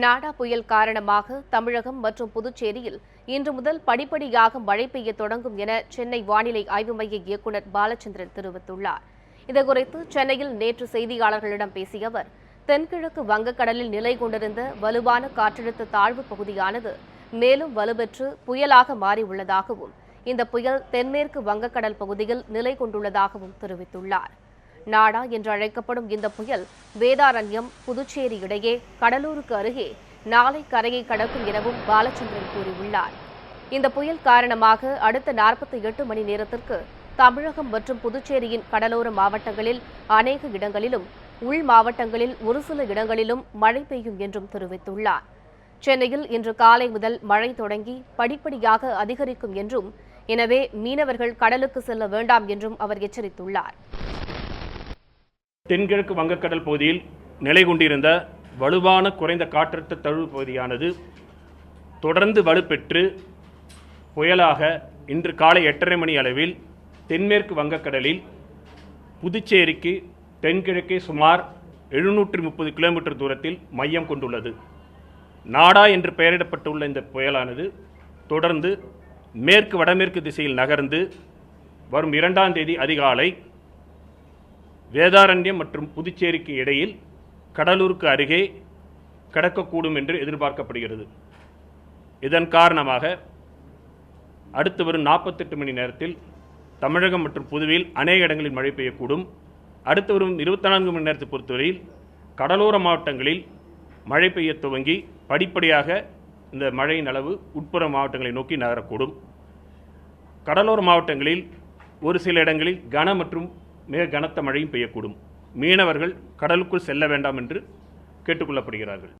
நாடா புயல் காரணமாக தமிழகம் மற்றும் புதுச்சேரியில் இன்று முதல் படிப்படியாக மழை பெய்ய தொடங்கும் என சென்னை வானிலை ஆய்வு மைய இயக்குநர் பாலச்சந்திரன் தெரிவித்துள்ளார். இதுகுறித்து சென்னையில் நேற்று செய்தியாளர்களிடம் பேசிய அவர், தென்கிழக்கு வங்கக்கடலில் நிலை கொண்டிருந்த வலுவான காற்றழுத்த தாழ்வு பகுதியானது மேலும் வலுப்பெற்று புயலாக மாறியுள்ளதாகவும், இந்த புயல் தென்மேற்கு வங்கக்கடல் பகுதியில் நிலை கொண்டுள்ளதாகவும் தெரிவித்துள்ளார். நாடா என்று அழைக்கப்படும் இந்த புயல் வேதாரண்யம், புதுச்சேரி இடையே கடலூருக்கு அருகே நாளை கரையை கடக்கும் எனவும் பாலச்சந்திரன் கூறியுள்ளார். இந்த புயல் காரணமாக அடுத்த 48 மணி நேரத்திற்கு தமிழகம் மற்றும் புதுச்சேரியின் கடலோர மாவட்டங்களில் அநேக இடங்களிலும், உள் மாவட்டங்களில் ஒரு சில இடங்களிலும் மழை பெய்யும் என்றும் தெரிவித்துள்ளார். சென்னையில் இன்று காலை முதல் மழை தொடங்கி படிப்படியாக அதிகரிக்கும் என்றும், எனவே மீனவர்கள் கடலுக்கு செல்ல வேண்டாம் என்றும் அவர் எச்சரித்துள்ளார். தென்கிழக்கு வங்கக்கடல் பகுதியில் நிலை கொண்டிருந்த வலுவான குறைந்த காற்றழுத்த தாழ்வு பகுதியானது தொடர்ந்து வலுப்பெற்று புயலாக இன்று காலை 8:30 மணி அளவில் தென்மேற்கு வங்கக்கடலில் புதுச்சேரிக்கு தென்கிழக்கே சுமார் 730 கிலோமீட்டர் தூரத்தில் மையம் கொண்டுள்ளது. நாடா என்று பெயரிடப்பட்டுள்ள இந்த புயலானது தொடர்ந்து மேற்கு வடமேற்கு திசையில் நகர்ந்து வரும் 2ஆம் தேதி அதிகாலை வேதாரண்யம் மற்றும் புதுச்சேரிக்கு இடையில் கடலூருக்கு அருகே கடக்கக்கூடும் என்று எதிர்பார்க்கப்படுகிறது. இதன் காரணமாக அடுத்து வரும் 48 மணி நேரத்தில் தமிழகம் மற்றும் புதுவையில் அநேக இடங்களில் மழை பெய்யக்கூடும். அடுத்து வரும் 24 மணி நேரத்தை பொறுத்தவரையில் கடலோர மாவட்டங்களில் மழை பெய்ய துவங்கி படிப்படியாக இந்த மழையின் அளவு உட்புற மாவட்டங்களை நோக்கி நகரக்கூடும். கடலோர மாவட்டங்களில் ஒரு சில இடங்களில் கன மற்றும் மிக கனத்த மழையும் பெய்யக்கூடும். மீனவர்கள் கடலுக்குள் செல்ல வேண்டாம் என்று கேட்டுக்கொள்ளப்படுகிறார்கள்.